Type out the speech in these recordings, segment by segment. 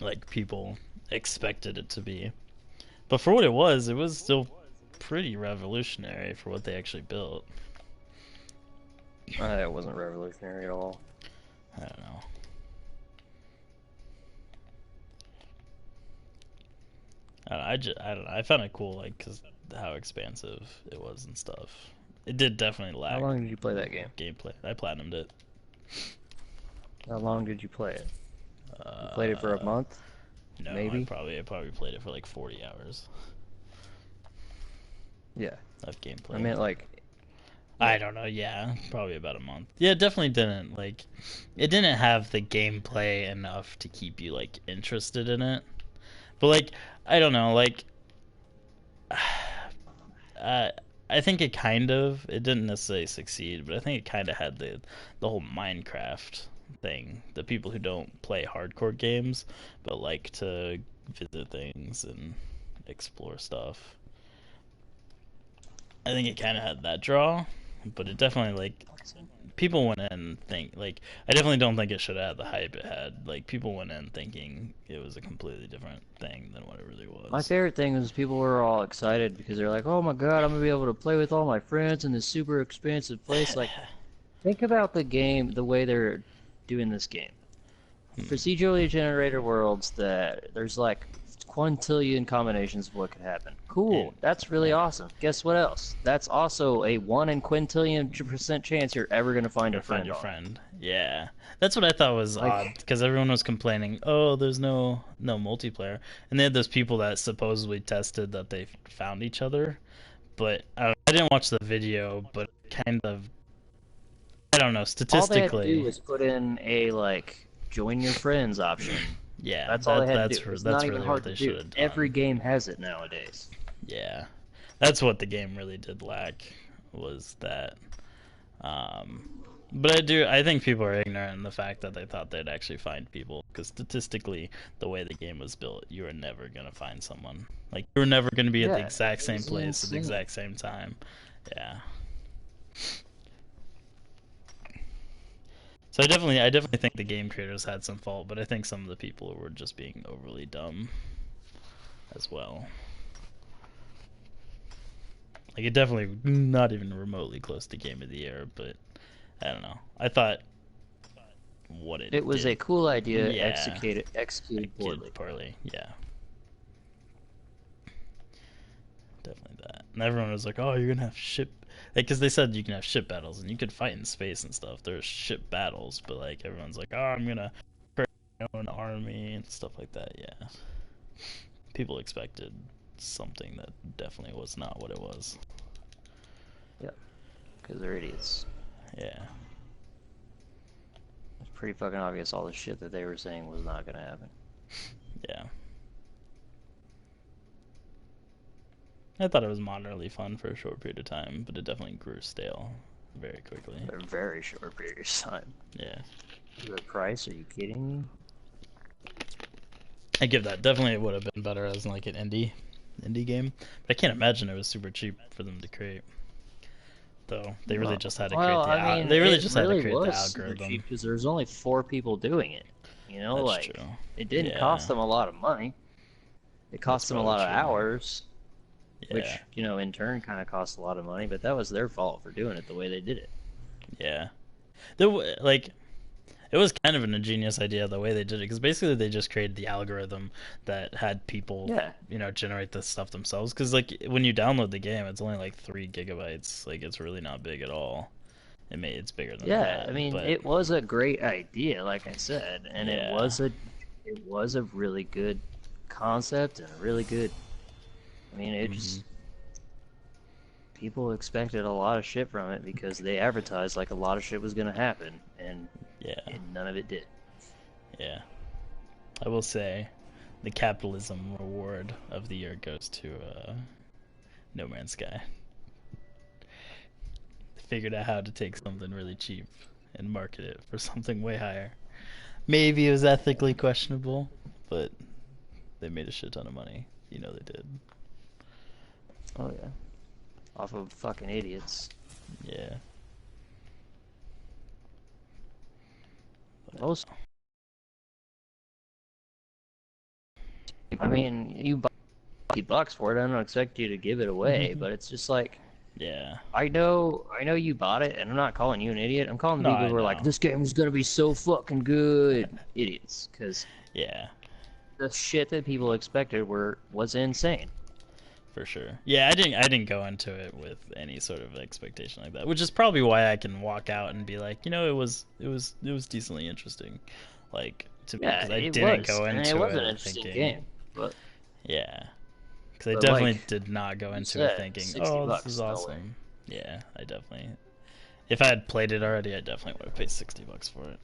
like people expected it to be. But for what it was still pretty revolutionary for what they actually built. It wasn't revolutionary at all. I don't know. I don't know. I found it cool, like, cause how expansive it was and stuff. It did definitely How lack long did you play that game? gameplay. I platinumed it. How long did you play it? You played it for a Uh, month? no, Maybe? I probably played it for like 40 hours Yeah. of I gameplay. meant like, I yeah. don't know. Yeah, probably about a month. Yeah, it definitely didn't like. It didn't have the gameplay enough to keep you like interested in it. But like, I don't know. Like, uh, I think it kind of. It didn't necessarily succeed, but I think it kind of had the whole Minecraft thing. The people who don't play hardcore games but like to visit things and explore stuff. I think it kind of had that draw, but it definitely like people went in think like I definitely don't think it should have had the hype it had. Like people went in thinking it was a completely different thing than what it really My was. favorite thing was people were all excited because they're like, "Oh my God, I'm gonna be able to play with all my friends in this super expansive place." Like, think about the game, the way they're doing this game. Procedurally generated worlds that there's like quintillion combinations of what could happen. And Cool, that's really yeah, awesome. Guess what else? That's also a 1 in quintillion percent chance you're ever gonna find a gonna find friend your on it. friend. Yeah, that's what I thought was odd Like, because everyone was complaining. Oh, there's no multiplayer, and they had those people that supposedly tested that they found each other. But I didn't watch the video, but kind of I don't know all they had to do statistically. was put in a like join your friends option. Yeah, That's all they had to do. It's not that's even really what hard to they should do. have Every done. game has it nowadays. Yeah, that's what the game really did lack was that. Um, but I think people are ignorant in the fact that they thought they'd actually find people because statistically, the way the game was built, you were never gonna find someone. Like you were never gonna be at the Yeah, exact it same was place at the insane. exact same time. Yeah. So I definitely think the game creators had some fault, but I think some of the people were just being overly dumb as well. Like it definitely not even remotely close to Game of the Year, but I don't know. I thought what it It was did, a cool idea yeah, executed executed poorly. poorly. Yeah, definitely that. And everyone was like, "Oh, you're gonna have ship," like because they said you can have ship battles and you could fight in space and stuff. There's ship battles, but like everyone's like, "Oh, I'm gonna create my own army and stuff like that." Yeah, people expected something that definitely was not what it was. Yeah, because they're idiots. Yeah. It's pretty fucking obvious all the shit that they were saying was not gonna happen. Yeah. I thought it was moderately fun for a short period of time, but it definitely grew stale very quickly. A very short period of time. Yeah. The price? Are you kidding me? I give that definitely it would have been better as like an indie game. But I can't imagine it was super cheap for them to create. Though they really No. just had to create Well, I mean, they really it just had to really create the was super algorithm. cheap because there's only 4 people doing it. That's Like, true. it didn't cost Yeah. them a lot of money. It That's cost them a probably lot of true. hours, Yeah. which, in turn kind of cost a lot of money, but that was their fault for doing it the way they did it. Yeah. There like it was kind of an ingenious idea the way they did it because basically they just created the algorithm that had people, Yeah. generate this stuff themselves. Because like when you download the game, it's only like 3 gigabytes. Like it's really not big at all. It's bigger than Yeah, that, I mean, but it was a great idea, like I said, and yeah, it was a really good concept and a really good. I mean, it hmm just people expected a lot of shit from it because they advertised like a lot of shit was gonna happen, yeah, and none of it did. yeah. I will say, the capitalism reward of the year goes to No Man's Sky. They figured out how to take something really cheap and market it for something way higher. Maybe it was ethically questionable, but they made a shit ton of money. They did. Oh yeah, off of fucking idiots. Yeah. Most I mean, you buy $50 for it. I don't expect you to give it away, but it's just like, Yeah. I know you bought it, and I'm not calling you an idiot. I'm calling No, people I who are like, know. this game is gonna be so fucking good, idiots, because Yeah, the shit that people expected was insane. for sure. Yeah, I didn't go into it with any sort of expectation like that, which is probably why I can walk out and be like, it was decently interesting, like to me, Yeah, because I it didn't was. go I mean, it into was an it interesting thinking, game, but yeah, because I like definitely did not go you into it said, thinking, 60 oh, this is bucks, no way. awesome. Yeah, I definitely, if I had played it already, I definitely would have paid $60 for it.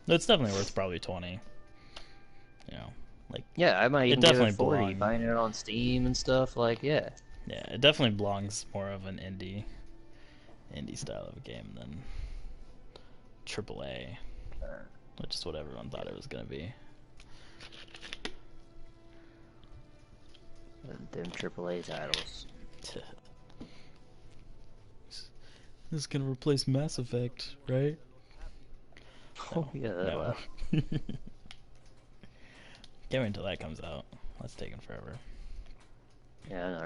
It's definitely worth probably 20. You know, like Yeah, I might it even give it definitely 40, belong. buying it on Steam and stuff. Like, yeah, Yeah, it definitely belongs more of an indie style of a game than AAA, uh, which is what everyone thought it was gonna be. them AAA titles. This is gonna replace Mass Effect, right? Oh No, yeah, that'll no. happen. Can't wait until that comes out. That's taking forever. Yeah, I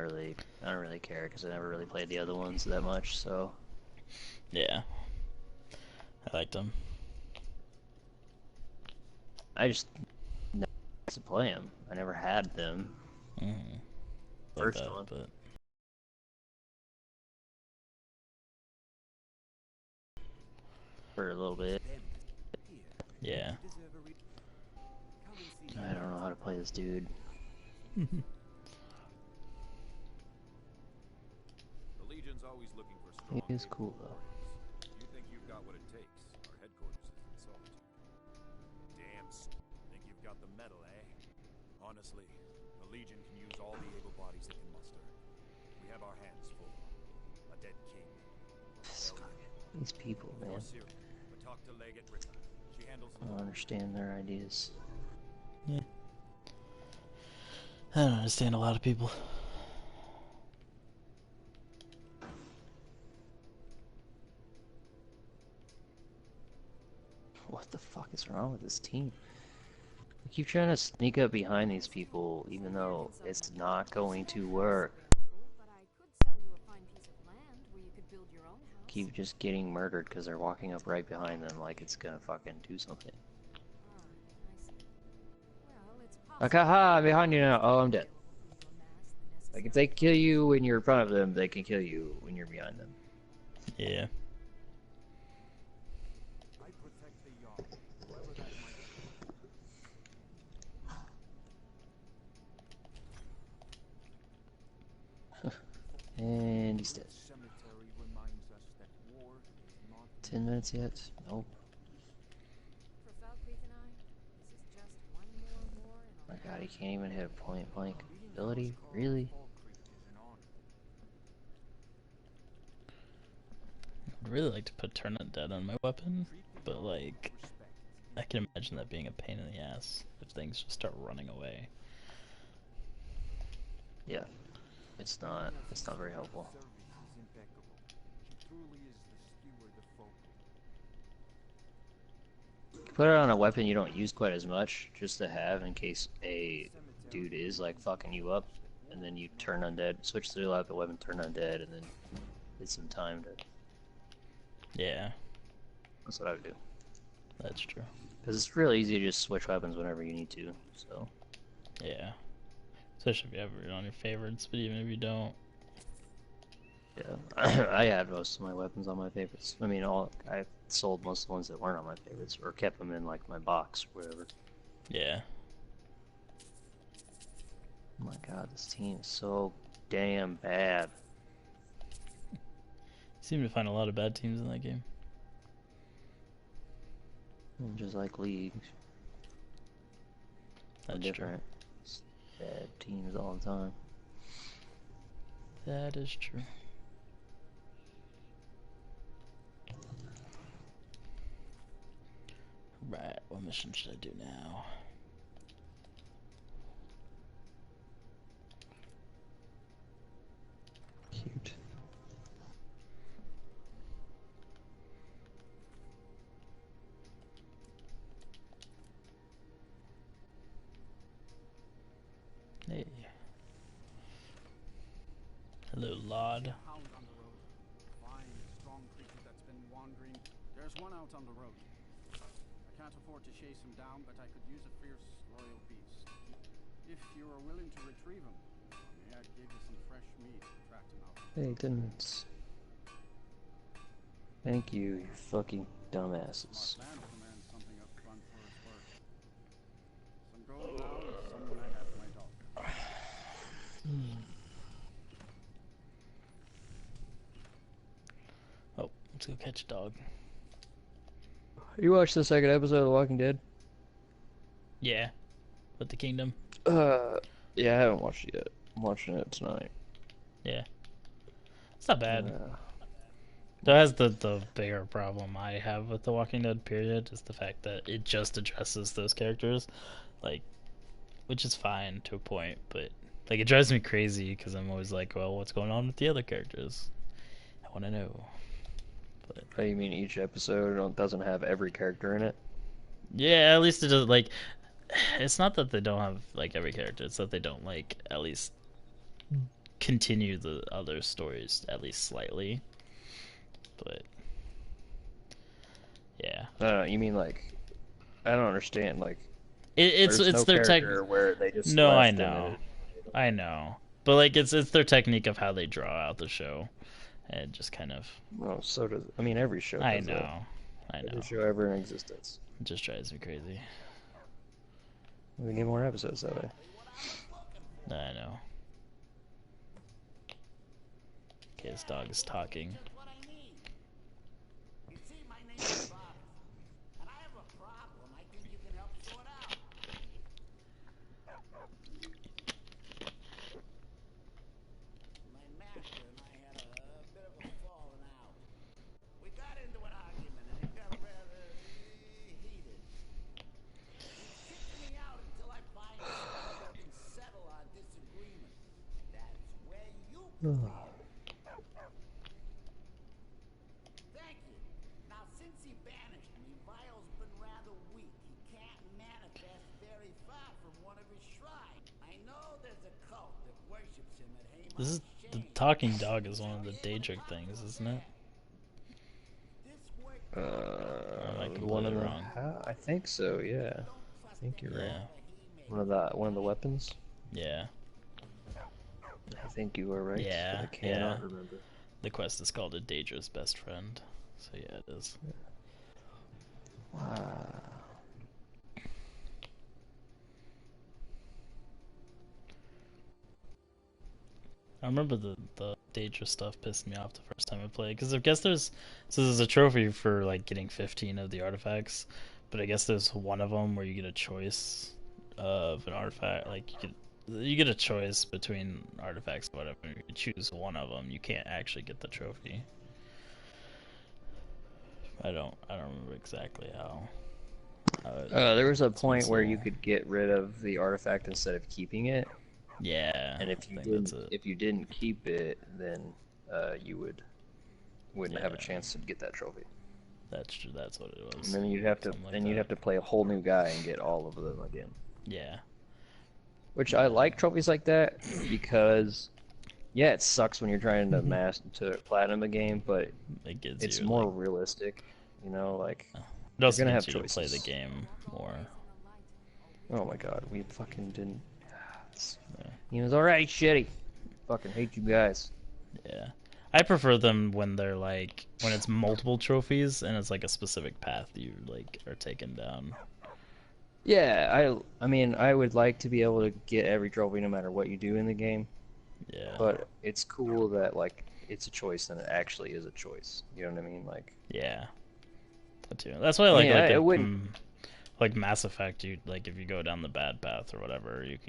don't really care because I never really played the other ones that much. So Yeah, I liked them. I just never got to play them. I never had them. Mm-hmm. Like First that, one but for a little bit. yeah. I don't know how to play this dude. The Legion's always looking for He strong is cool though. You think you've got what it takes? Our headquarters is in Solitude. Damn, think you've got the metal, eh? Honestly, the Legion can use all the able bodies they can muster. We have our hands full. A dead king. These people, man. But talk to Legate Rita. She handles I don't understand their ideas. Yeah. I don't understand a lot of people. What the fuck is wrong with this team? I keep trying to sneak up behind these people, even though it's not going to work. Keep just getting murdered because they're walking up right behind them like it's gonna fucking do something. Like, haha, I'm behind you now. Oh, I'm dead. Like, if they kill you when you're in front of them, they can kill you when you're behind them. Yeah. And he's dead. 10 minutes yet? Nope. My god, he can't even hit a point blank ability? Really? I'd really like to put Turn Undead on my weapon, but like, I can imagine that being a pain in the ass if things just start running away. Yeah. It's not very helpful. Put it on a weapon you don't use quite as much, just to have in case a dude is like fucking you up, and then you turn undead, switch to the weapon, turn undead, and then get some time to. Yeah, That's what I would do. that's true. Because it's real easy to just switch weapons whenever you need to. So. Yeah. Especially if you have it on your favorites, but even if you don't. Yeah, I had most of my weapons on my favorites. I mean, I sold most of the ones that weren't on my favorites, or kept them in like my box, or whatever. Yeah. Oh my god, this team is so damn bad. You seem to find a lot of bad teams in that game. Just like League. That's different. It's bad teams all the time. That is true. Right, what mission should I do now? Cute. Hey. Hello, Lord. Hound on the road. Fine, strong creature that's been wandering. There's one out on the road. I can't afford to chase him down, but I could use a fierce, loyal beast. If you are willing to retrieve him, may I give you some fresh meat to track him out. Hey, goodness. Thank you, you fucking dumbasses. Smart man demands something up front for his work. Some gold now, some when I have my dog. Oh, let's go catch a dog. You watched the second episode of The Walking Dead? Yeah. With the kingdom. Yeah, I haven't watched it yet. I'm watching it tonight. Yeah. It's not bad. That has the bigger problem I have with The Walking Dead, period, is the fact that it just addresses those characters, like, which is fine to a point, but, like, it drives me crazy, because I'm always like, well, what's going on with the other characters? I want to know. But, Oh, you mean each episode doesn't have every character in it? yeah, at least it does, like, it's not that they don't have, like, every character, it's that they don't, like, at least continue the other stories, at least slightly. But yeah, I don't know, you mean like, I don't understand, like, it's no their tech. where they just No, I left know, I know, but like it's their technique of how they draw out the show, and just kind of. Well, so does, I mean, every show does I that. know, I know. Every show ever in existence. It just drives me crazy. We need more episodes that way. I know. Okay, this dog is talking. Thank you. Now, since he banished me, Vile's been rather weak. He can't manifest very far from one of his shrines. I know there's a cult that worships him at Haman's This is the talking dog is one of the Daedra things, isn't it? Am I completely wrong? I think so. Yeah, I think you're right. Yeah. One of the weapons. Yeah. I think you are right. Yeah, I cannot remember. The quest is called A Daedra's Best Friend. So yeah, it is. Wow. I remember the Daedra stuff pissed me off the first time I played, because I guess there's a trophy for like getting 15 of the artifacts, but I guess there's one of them where you get a choice of an artifact, like you get a choice between artifacts or whatever. You choose one of them, you can't actually get the trophy. I don't remember exactly how There was a point where you could get rid of the artifact instead of keeping it. Yeah. And if you didn't keep it, then you wouldn't have a chance to get that trophy. That's true. That's what it was. And then you'd have to play a whole new guy and get all of them again. Yeah. Which I like trophies like that because, yeah, it sucks when you're trying to platinum a game, but it's more realistic. You know, like it also you're gonna gets have you choices. to play the game more. Oh my god, we fucking didn't. He was already shitty. Fucking hate you guys. Yeah. I prefer them when they're like when it's multiple trophies and it's like a specific path you like are taken down. Yeah, I mean I would like to be able to get every trophy no matter what you do in the game. Yeah. But it's cool that like it's a choice and it actually is a choice. You know what I mean? Like yeah. That too. That's why I like it wouldn't like Mass Effect, you like if you go down the bad path or whatever, you can